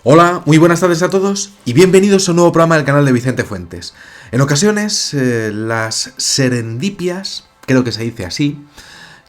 Hola, muy buenas tardes a todos y bienvenidos a un nuevo programa del canal de Vicente Fuentes. En ocasiones, las serendipias, creo que se dice así,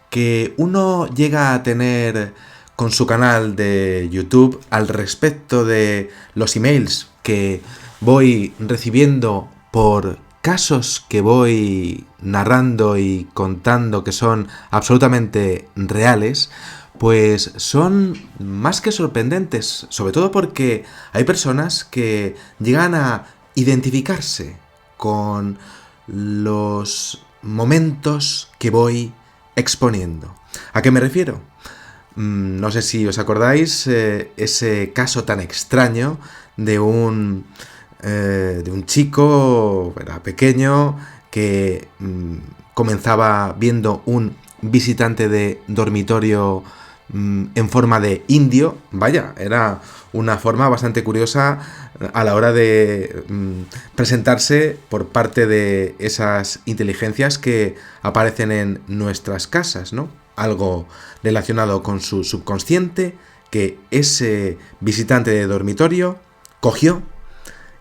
que uno llega a tener con su canal de YouTube al respecto de los emails que voy recibiendo por casos que voy narrando y contando que son absolutamente reales, pues son más que sorprendentes, sobre todo porque hay personas que llegan a identificarse con los momentos que voy exponiendo. ¿A qué me refiero? No sé si os acordáis ese caso tan extraño de un chico, era pequeño, que comenzaba viendo un visitante de dormitorio en forma de indio. Vaya, era una forma bastante curiosa a la hora de presentarse por parte de esas inteligencias que aparecen en nuestras casas, ¿no? Algo relacionado con su subconsciente que ese visitante de dormitorio cogió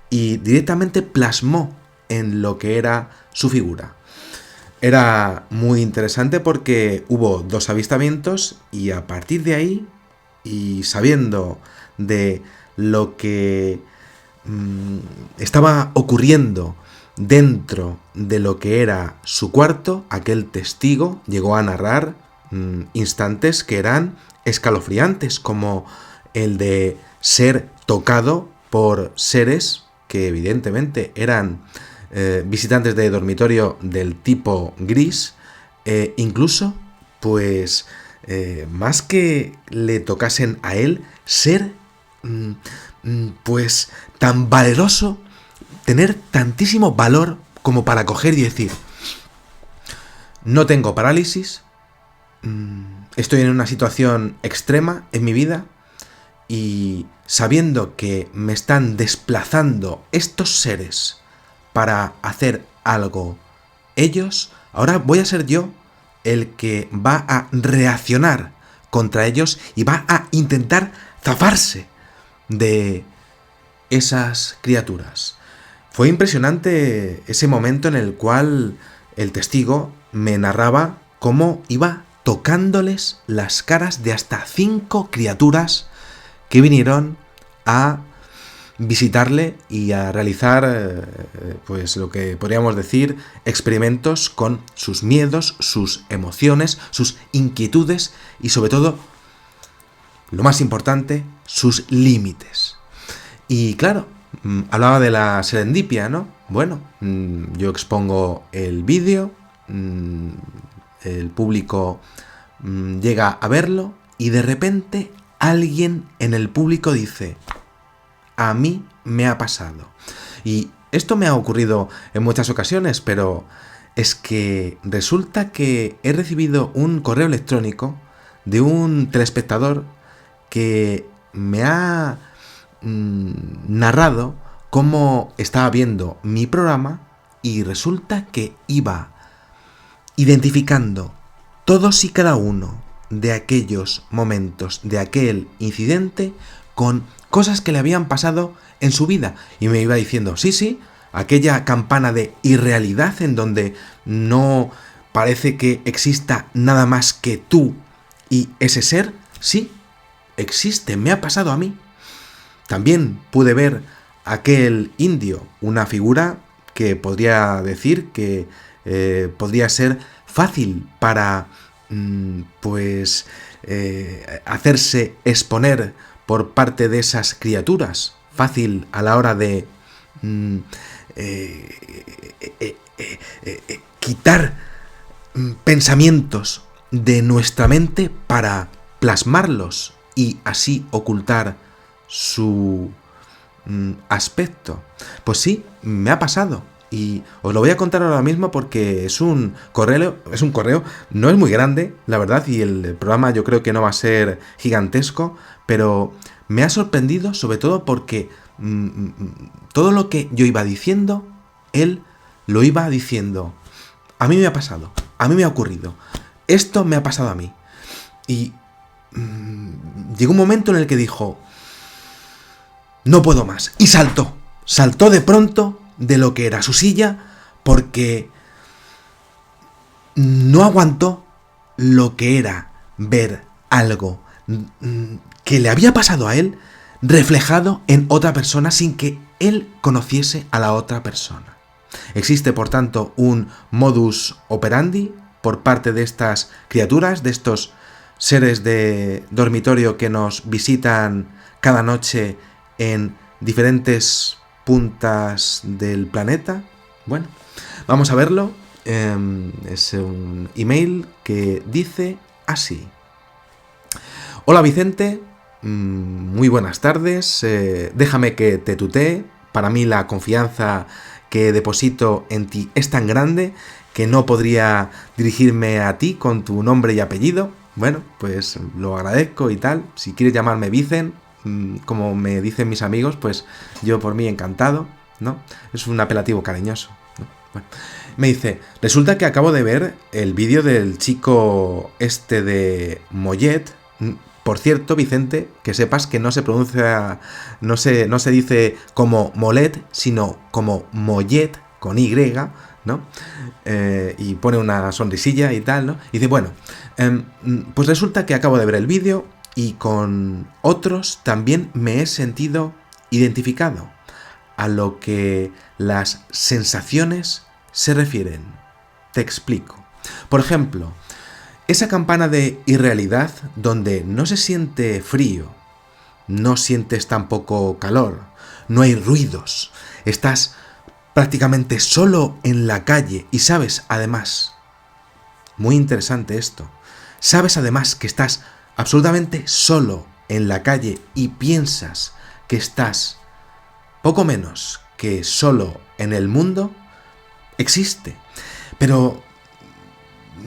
y directamente plasmó en lo que era su figura. Era muy interesante porque hubo dos avistamientos y a partir de ahí, y sabiendo de lo que estaba ocurriendo dentro de lo que era su cuarto, aquel testigo llegó a narrar instantes que eran escalofriantes, como el de ser tocado por seres que evidentemente eran visitantes de dormitorio del tipo gris, incluso, pues, más que le tocasen a él, ser, pues, tan valeroso, tener tantísimo valor como para coger y decir, no tengo parálisis, estoy en una situación extrema en mi vida y sabiendo que me están desplazando estos seres para hacer algo ellos, ahora voy a ser yo el que va a reaccionar contra ellos y va a intentar zafarse de esas criaturas. Fue impresionante ese momento en el cual el testigo me narraba cómo iba tocándoles las caras de hasta 5 criaturas que vinieron a visitarle y a realizar, pues lo que podríamos decir, experimentos con sus miedos, sus emociones, sus inquietudes y sobre todo, lo más importante, sus límites. Y claro, hablaba de la serendipia, ¿no? Bueno, yo expongo el vídeo, el público llega a verlo y de repente alguien en el público dice: a mí me ha pasado. Y esto me ha ocurrido en muchas ocasiones, pero es que resulta que he recibido un correo electrónico de un telespectador que me ha narrado cómo estaba viendo mi programa y resulta que iba identificando todos y cada uno de aquellos momentos, de aquel incidente, con cosas que le habían pasado en su vida. Y me iba diciendo, sí, aquella campana de irrealidad en donde no parece que exista nada más que tú y ese ser, sí, existe, me ha pasado a mí. También pude ver aquel indio, una figura que podría decir que podría ser fácil para pues hacerse exponer por parte de esas criaturas, fácil a la hora de quitar pensamientos de nuestra mente para plasmarlos y así ocultar su aspecto. Pues sí, me ha pasado. Y os lo voy a contar ahora mismo porque es un correo, no es muy grande, la verdad, y el programa yo creo que no va a ser gigantesco, pero me ha sorprendido sobre todo porque todo lo que yo iba diciendo, él lo iba diciendo. A mí me ha pasado, a mí me ha ocurrido, esto me ha pasado a mí. Y llegó un momento en el que dijo, no puedo más. Y saltó. Saltó de pronto de lo que era su silla porque no aguantó lo que era ver algo que le había pasado a él reflejado en otra persona sin que él conociese a la otra persona. Existe, por tanto, un modus operandi por parte de estas criaturas, de estos seres de dormitorio que nos visitan cada noche en diferentes puntas del planeta. Bueno, vamos a verlo. Es un email que dice así: hola Vicente, muy buenas tardes, déjame que te tutee. Para mí la confianza que deposito en ti es tan grande que no podría dirigirme a ti con tu nombre y apellido. Bueno, pues lo agradezco y tal. Si quieres llamarme Vicen, como me dicen mis amigos, pues yo por mí encantado, ¿no? Es un apelativo cariñoso, ¿no? Bueno, me dice, resulta que acabo de ver el vídeo del chico este de Mollet. Por cierto, Vicente, que sepas que no se pronuncia, no se dice como Molet, sino como Mollet, con Y, ¿no? Y pone una sonrisilla y tal, ¿no? Y dice, bueno, pues resulta que acabo de ver el vídeo y con otros también me he sentido identificado a lo que las sensaciones se refieren. Te explico. Por ejemplo, esa campana de irrealidad donde no se siente frío, no sientes tampoco calor, no hay ruidos, estás prácticamente solo en la calle y sabes además, muy interesante esto, sabes además que estás absolutamente solo en la calle y piensas que estás poco menos que solo en el mundo, existe. Pero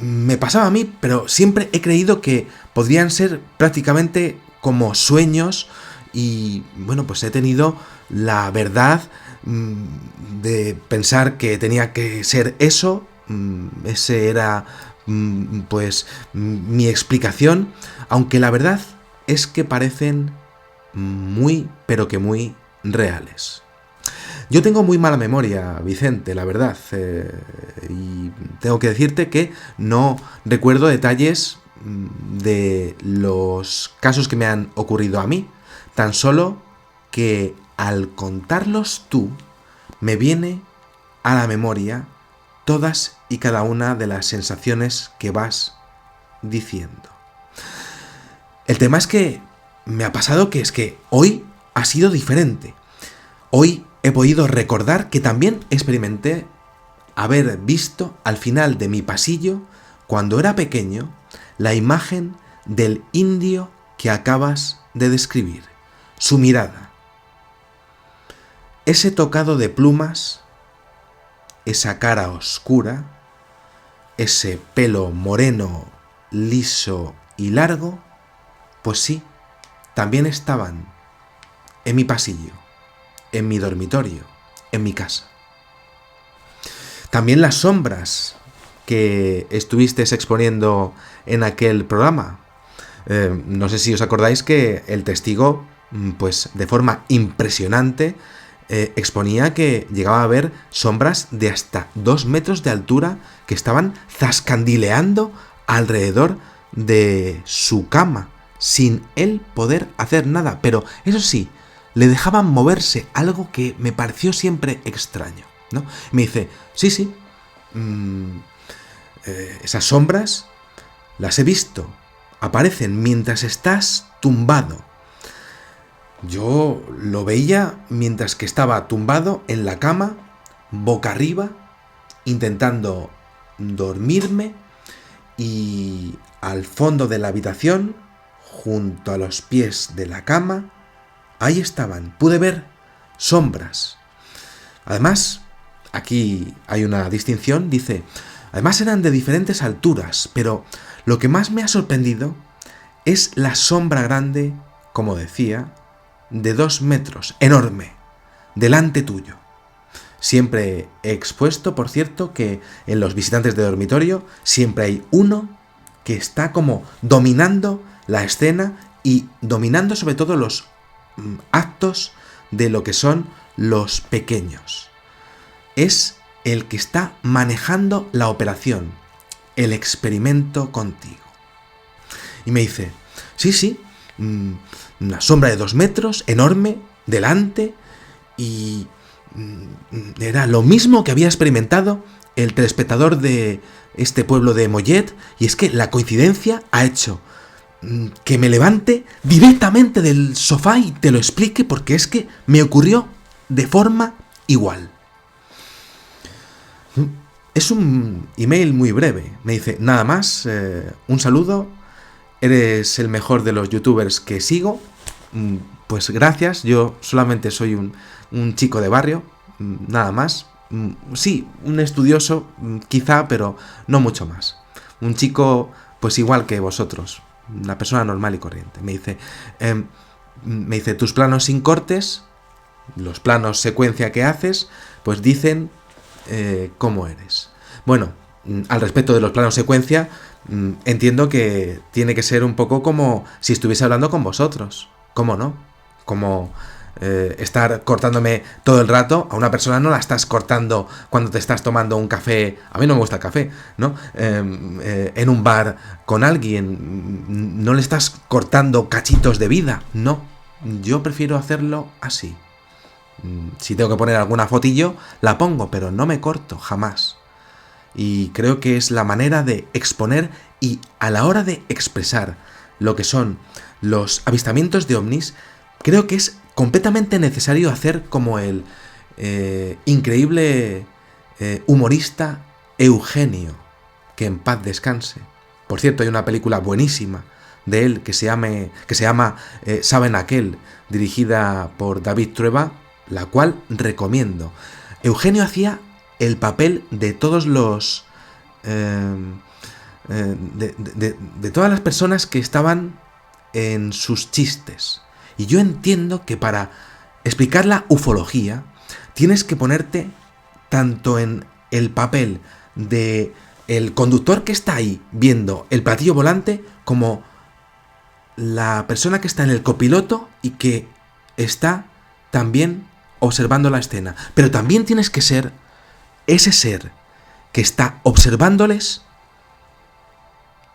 me pasaba a mí, pero siempre he creído que podrían ser prácticamente como sueños y bueno, pues he tenido la verdad de pensar que tenía que ser eso, ese era pues mi explicación, aunque la verdad es que parecen muy, pero que muy reales. Yo tengo muy mala memoria, Vicente, la verdad, y tengo que decirte que no recuerdo detalles de los casos que me han ocurrido a mí, tan solo que al contarlos tú me viene a la memoria todas y cada una de las sensaciones que vas diciendo. El tema es que me ha pasado que es que hoy ha sido diferente. Hoy he podido recordar que también experimenté haber visto al final de mi pasillo, cuando era pequeño, la imagen del indio que acabas de describir, su mirada, ese tocado de plumas, esa cara oscura, ese pelo moreno, liso y largo, pues sí, también estaban en mi pasillo, en mi dormitorio, en mi casa. También las sombras que estuvisteis exponiendo en aquel programa. No sé si os acordáis que el testigo, pues de forma impresionante, exponía que llegaba a ver sombras de hasta 2 metros de altura que estaban zascandileando alrededor de su cama, sin él poder hacer nada. Pero eso sí, le dejaban moverse, algo que me pareció siempre extraño, ¿no? Me dice, sí, esas sombras las he visto, aparecen mientras estás tumbado. Yo lo veía mientras que estaba tumbado en la cama, boca arriba, intentando dormirme, y al fondo de la habitación, junto a los pies de la cama, ahí estaban, pude ver sombras. Además, aquí hay una distinción, dice, además eran de diferentes alturas, pero lo que más me ha sorprendido es la sombra grande, como decía, de 2 metros, enorme, delante tuyo. Siempre he expuesto, por cierto, que en los visitantes de dormitorio siempre hay uno que está como dominando la escena y dominando sobre todo los actos de lo que son los pequeños. Es el que está manejando la operación, el experimento contigo. Y me dice, sí, una sombra de 2 metros, enorme, delante, y era lo mismo que había experimentado el telespectador de este pueblo de Mollet, y es que la coincidencia ha hecho que me levante directamente del sofá y te lo explique, porque es que me ocurrió de forma igual. Es un email muy breve. Me dice, nada más, un saludo, eres el mejor de los youtubers que sigo. Pues gracias, yo solamente soy un chico de barrio, nada más. Sí, un estudioso, quizá, pero no mucho más. Un chico, pues igual que vosotros, una persona normal y corriente. Me dice, tus planos sin cortes, los planos secuencia que haces, pues dicen cómo eres. Bueno, al respecto de los planos secuencia, entiendo que tiene que ser un poco como si estuviese hablando con vosotros. ¿Cómo no? Como estar cortándome todo el rato. A una persona no la estás cortando cuando te estás tomando un café. A mí no me gusta el café, ¿no? En un bar con alguien. No le estás cortando cachitos de vida. No. Yo prefiero hacerlo así. Si tengo que poner alguna fotillo, la pongo, pero no me corto, jamás. Y creo que es la manera de exponer y a la hora de expresar lo que son los avistamientos de ovnis, creo que es completamente necesario hacer como el increíble humorista Eugenio, que en paz descanse. Por cierto, hay una película buenísima de él que se llama Saben Aquel, dirigida por David Trueba, la cual recomiendo. Eugenio hacía el papel de todos los de todas las personas que estaban en sus chistes. Y yo entiendo que para explicar la ufología tienes que ponerte tanto en el papel de el conductor que está ahí viendo el platillo volante como la persona que está en el copiloto y que está también observando la escena. Pero también tienes que ser ese ser que está observándoles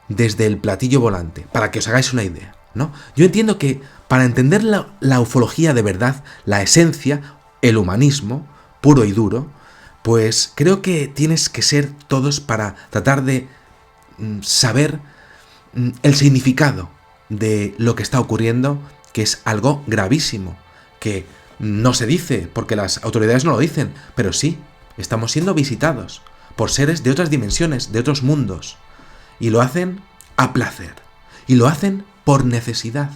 desde el platillo volante, para que os hagáis una idea, ¿no? Yo entiendo que para entender la ufología de verdad, la esencia, el humanismo, puro y duro, pues creo que tienes que ser todos para tratar de saber el significado de lo que está ocurriendo, que es algo gravísimo, que no se dice, porque las autoridades no lo dicen, pero sí, estamos siendo visitados por seres de otras dimensiones, de otros mundos, y lo hacen a placer, y lo hacen por necesidad.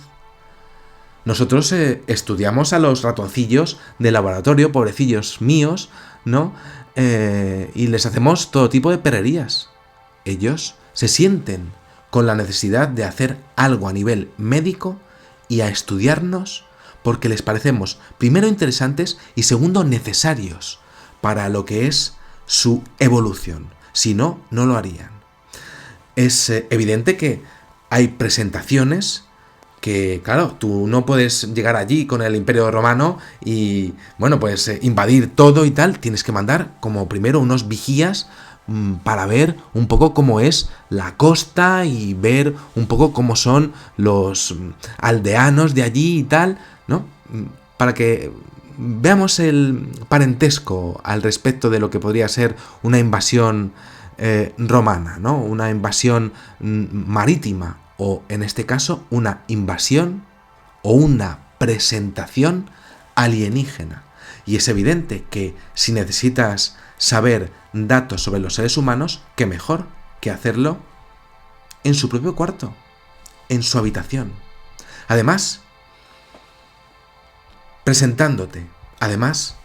Nosotros estudiamos a los ratoncillos de laboratorio, pobrecillos míos, ¿no? Y les hacemos todo tipo de perrerías. Ellos se sienten con la necesidad de hacer algo a nivel médico y a estudiarnos porque les parecemos, primero, interesantes y segundo, necesarios para lo que es su evolución. Si no, no lo harían. Es evidente que hay presentaciones que, claro, tú no puedes llegar allí con el Imperio Romano y, bueno, pues invadir todo y tal. Tienes que mandar como primero unos vigías para ver un poco cómo es la costa y ver un poco cómo son los aldeanos de allí y tal, ¿no? Para que veamos el parentesco al respecto de lo que podría ser una invasión romana, ¿no? Una invasión marítima, o en este caso una invasión o una presentación alienígena. Y es evidente que si necesitas saber datos sobre los seres humanos, qué mejor que hacerlo en su propio cuarto, en su habitación. Además, presentándote, además,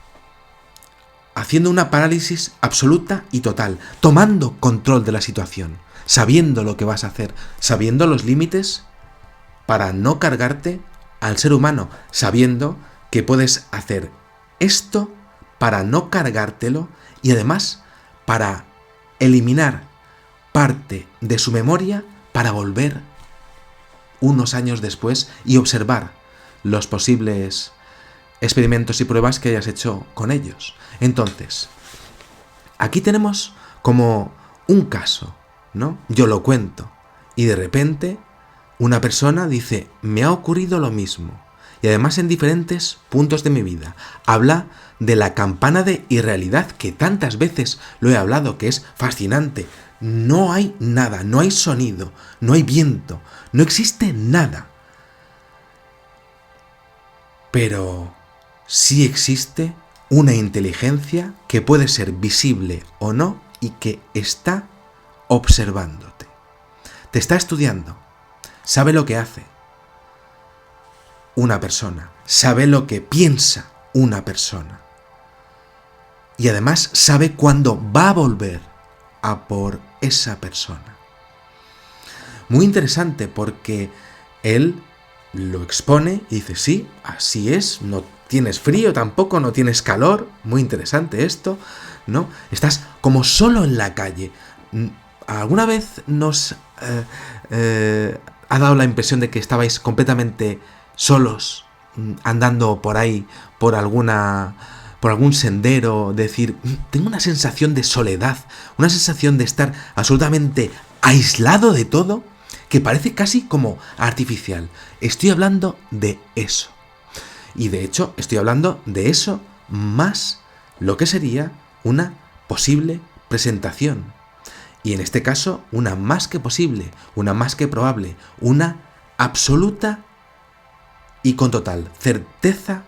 haciendo una parálisis absoluta y total, tomando control de la situación, sabiendo lo que vas a hacer, sabiendo los límites para no cargarte al ser humano, sabiendo que puedes hacer esto para no cargártelo y además para eliminar parte de su memoria para volver unos años después y observar los posibles experimentos y pruebas que hayas hecho con ellos. Entonces, aquí tenemos como un caso, ¿no? Yo lo cuento y de repente una persona dice, me ha ocurrido lo mismo. Y además en diferentes puntos de mi vida. Habla de la campana de irrealidad que tantas veces lo he hablado, que es fascinante. No hay nada, no hay sonido, no hay viento, no existe nada. Pero sí existe una inteligencia que puede ser visible o no y que está observándote. Te está estudiando, sabe lo que hace una persona, sabe lo que piensa una persona y además sabe cuándo va a volver a por esa persona. Muy interesante porque él lo expone y dice, sí, así es, no tienes frío tampoco, no tienes calor, muy interesante esto, ¿no? Estás como solo en la calle. ¿Alguna vez nos ha dado la impresión de que estabais completamente solos, andando por ahí, por algún sendero, decir, tengo una sensación de soledad, una sensación de estar absolutamente aislado de todo, que parece casi como artificial? Estoy hablando de eso. Y de hecho, estoy hablando de eso más lo que sería una posible presentación. Y en este caso, una más que posible, una más que probable, una absoluta y con total certeza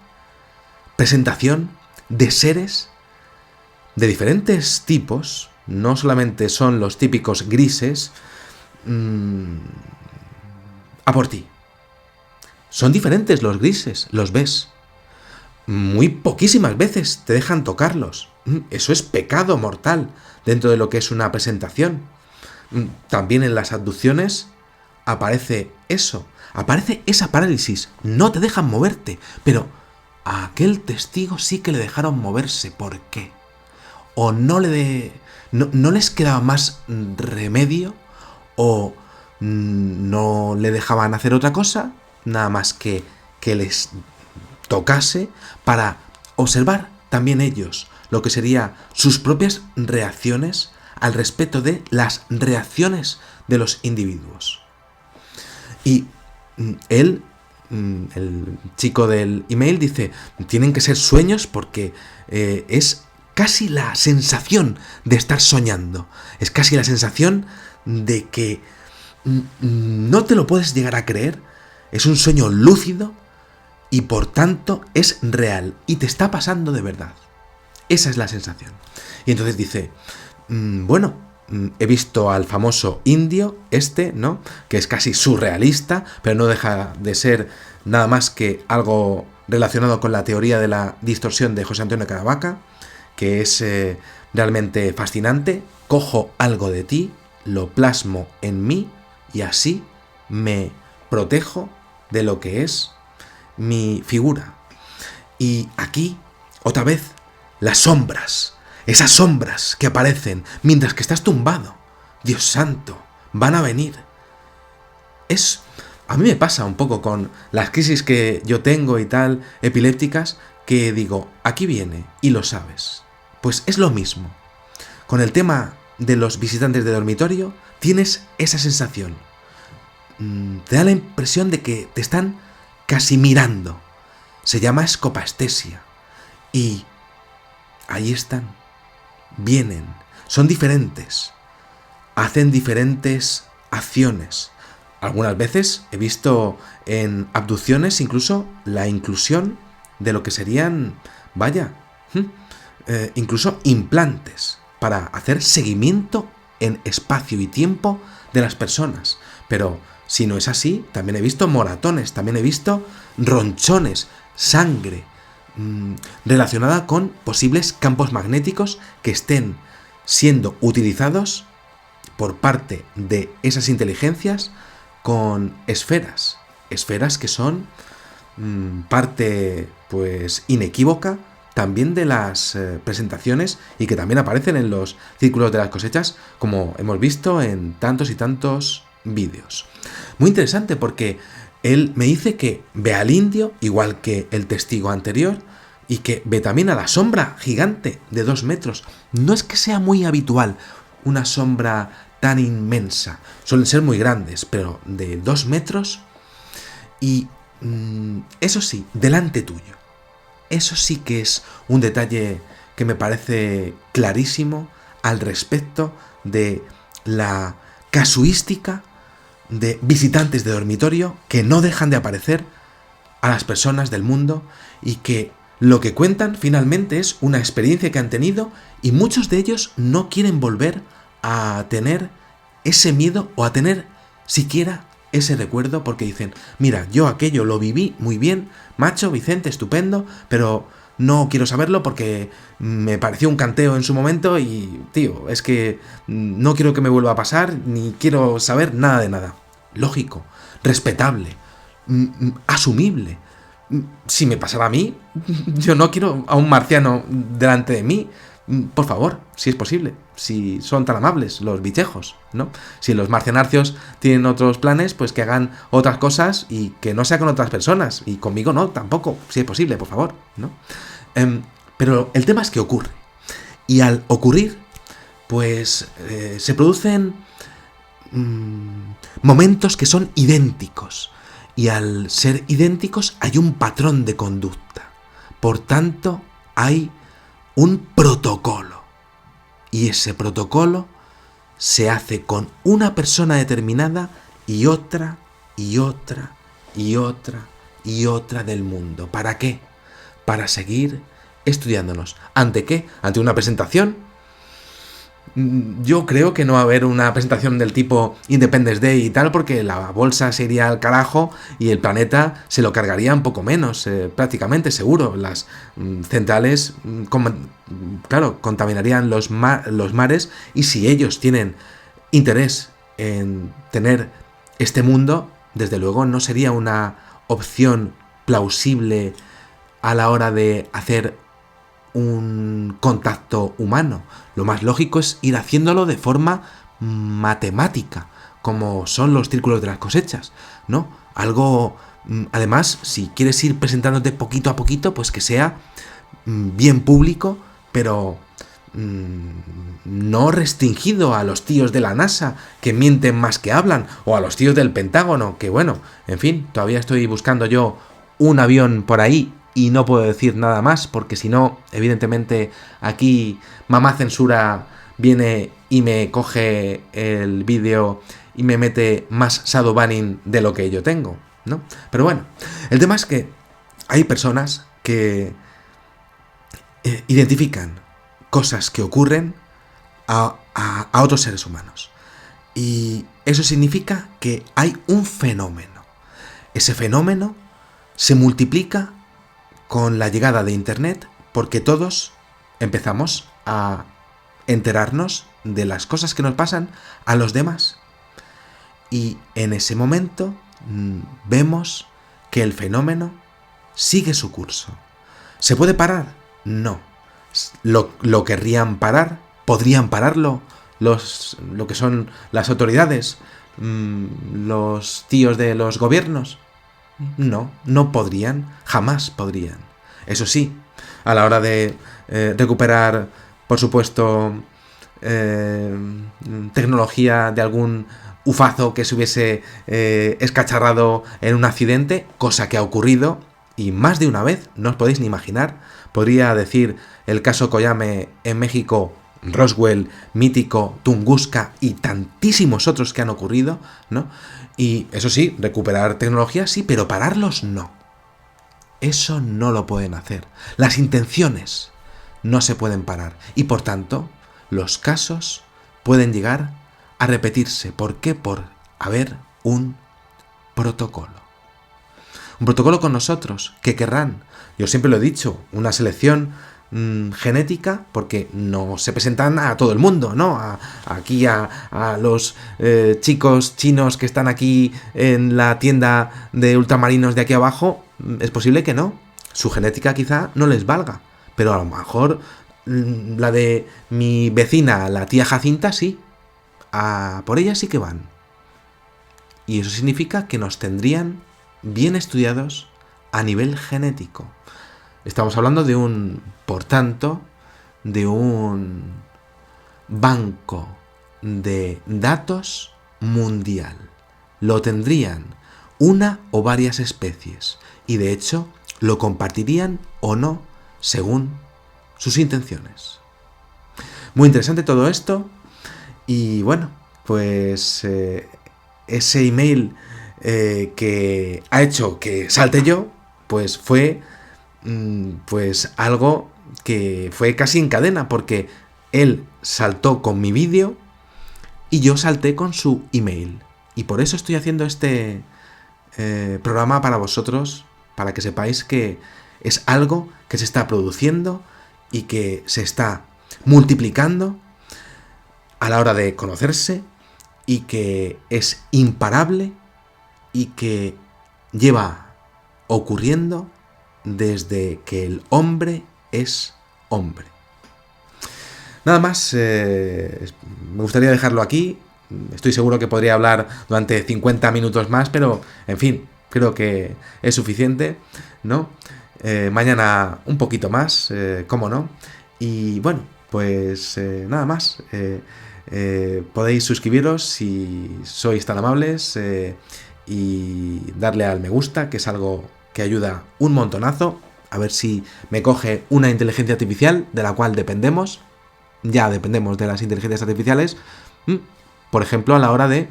presentación de seres de diferentes tipos. No solamente son los típicos grises, a por ti. Son diferentes los grises, los ves. Muy poquísimas veces te dejan tocarlos. Eso es pecado mortal dentro de lo que es una presentación. También en las abducciones aparece eso, aparece esa parálisis, no te dejan moverte, pero a aquel testigo sí que le dejaron moverse. ¿Por qué? O no les quedaba más remedio, o no le dejaban hacer otra cosa, nada más que les tocase, para observar también ellos lo que sería sus propias reacciones al respecto de las reacciones de los individuos. Y él, el chico del email, dice, tienen que ser sueños porque es casi la sensación de estar soñando, es casi la sensación de que no te lo puedes llegar a creer, es un sueño lúcido y por tanto es real y te está pasando de verdad. Esa es la sensación. Y entonces dice, bueno, he visto al famoso indio ¿no? Que es casi surrealista, pero no deja de ser nada más que algo relacionado con la teoría de la distorsión de José Antonio Caravaca, que es realmente fascinante. Cojo algo de ti, lo plasmo en mí y así me protejo de lo que es mi figura. Y aquí, otra vez, las sombras, esas sombras que aparecen mientras que estás tumbado. Dios santo, van a venir. A mí me pasa un poco con las crisis que yo tengo y tal, epilépticas, que digo, aquí viene, y lo sabes. Pues es lo mismo. Con el tema de los visitantes de dormitorio, tienes esa sensación. Te da la impresión de que te están casi mirando. Se llama escopastesia. Y ahí están. Vienen. Son diferentes. Hacen diferentes acciones. Algunas veces he visto en abducciones incluso la inclusión de lo que serían, incluso implantes para hacer seguimiento en espacio y tiempo de las personas. Pero si no es así, también he visto moratones, también he visto ronchones, sangre, relacionada con posibles campos magnéticos que estén siendo utilizados por parte de esas inteligencias con esferas que son parte pues inequívoca también de las presentaciones y que también aparecen en los círculos de las cosechas, como hemos visto en tantos y tantos vídeos. Muy interesante porque Él me dice que ve al indio, igual que el testigo anterior, y que ve también a la sombra gigante de 2 metros. No es que sea muy habitual una sombra tan inmensa. Suelen ser muy grandes, pero de 2 metros y eso sí, delante tuyo. Eso sí que es un detalle que me parece clarísimo al respecto de la casuística de visitantes de dormitorio que no dejan de aparecer a las personas del mundo y que lo que cuentan finalmente es una experiencia que han tenido y muchos de ellos no quieren volver a tener ese miedo o a tener siquiera ese recuerdo porque dicen, mira, yo aquello lo viví muy bien, macho, Vicente, estupendo, pero no quiero saberlo porque me pareció un canteo en su momento y, tío, es que no quiero que me vuelva a pasar ni quiero saber nada de nada. Lógico, respetable, asumible. Si me pasara a mí, yo no quiero a un marciano delante de mí. Por favor, si es posible, si son tan amables los bichejos, ¿no? Si los marcianarcios tienen otros planes, pues que hagan otras cosas y que no sea con otras personas. Y conmigo no, tampoco, si es posible, por favor, ¿no? Pero el tema es que ocurre. Y al ocurrir, pues se producen momentos que son idénticos. Y al ser idénticos hay un patrón de conducta. Por tanto, hay un protocolo. Y ese protocolo se hace con una persona determinada y otra, y otra, y otra, y otra del mundo. ¿Para qué? Para seguir estudiándonos. ¿Ante qué? ¿Ante una presentación? Yo creo que no va a haber una presentación del tipo Independence Day y tal, porque la bolsa se iría al carajo y el planeta se lo cargaría un poco menos, prácticamente seguro. Las centrales, claro, contaminarían los mares y si ellos tienen interés en tener este mundo, desde luego no sería una opción plausible a la hora de hacer un contacto humano. Lo más lógico es ir haciéndolo de forma matemática, como son los círculos de las cosechas, ¿no? Algo, además, si quieres ir presentándote poquito a poquito, pues que sea bien público, pero no restringido a los tíos de la NASA, que mienten más que hablan, o a los tíos del Pentágono, que bueno, en fin, todavía estoy buscando yo un avión por ahí y no puedo decir nada más porque si no, evidentemente aquí mamá censura viene y me coge el vídeo y me mete más shadowbanning de lo que yo tengo, ¿no? Pero bueno, el tema es que hay personas que identifican cosas que ocurren a otros seres humanos y eso significa que hay un fenómeno. Ese fenómeno se multiplica con la llegada de Internet, porque todos empezamos a enterarnos de las cosas que nos pasan a los demás. Y en ese momento vemos que el fenómeno sigue su curso. ¿Se puede parar? No. ¿Lo querrían parar? ¿Podrían pararlo lo que son las autoridades? ¿Los tíos de los gobiernos? No, no podrían, jamás podrían. Eso sí, a la hora de recuperar, por supuesto, tecnología de algún ufazo que se hubiese escacharrado en un accidente, cosa que ha ocurrido, y más de una vez, no os podéis ni imaginar, podría decir el caso Koyame en México, Roswell, mítico, Tunguska y tantísimos otros que han ocurrido, ¿no? Y eso sí, recuperar tecnología sí, pero pararlos no. Eso no lo pueden hacer. Las intenciones no se pueden parar. Y por tanto, los casos pueden llegar a repetirse. ¿Por qué? Por haber un protocolo. Un protocolo con nosotros, que querrán. Yo siempre lo he dicho, una selección genética, porque no se presentan a todo el mundo, ¿no? Aquí a los chicos chinos que están aquí en la tienda de ultramarinos de aquí abajo, es posible que no. Su genética quizá no les valga, pero a lo mejor la de mi vecina, la tía Jacinta, sí. Por ella sí que van. Y eso significa que nos tendrían bien estudiados a nivel genético. Estamos hablando de por tanto, de un banco de datos mundial. Lo tendrían una o varias especies y de hecho lo compartirían o no según sus intenciones. Muy interesante todo esto y bueno, pues ese email que ha hecho que salte yo, pues fue pues algo que fue casi en cadena, porque él saltó con mi vídeo y yo salté con su email. Y por eso estoy haciendo este programa para vosotros, para que sepáis que es algo que se está produciendo y que se está multiplicando a la hora de conocerse y que es imparable y que lleva ocurriendo desde que el hombre es hombre. Nada más, me gustaría dejarlo aquí. Estoy seguro que podría hablar durante 50 minutos más, pero en fin, creo que es suficiente, ¿no? Mañana un poquito más, cómo no. Y bueno, pues nada más. Podéis suscribiros si sois tan amables y darle al me gusta, que es algo que ayuda un montonazo. A ver si me coge una inteligencia artificial de la cual dependemos. Ya dependemos de las inteligencias artificiales. Por ejemplo, a la hora de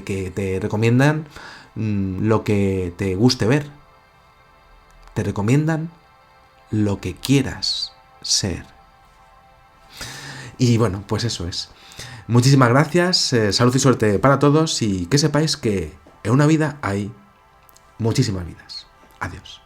que te recomiendan lo que te guste ver. Te recomiendan lo que quieras ser. Y bueno, pues eso es. Muchísimas gracias, salud y suerte para todos y que sepáis que en una vida hay muchísimas vidas. Adiós.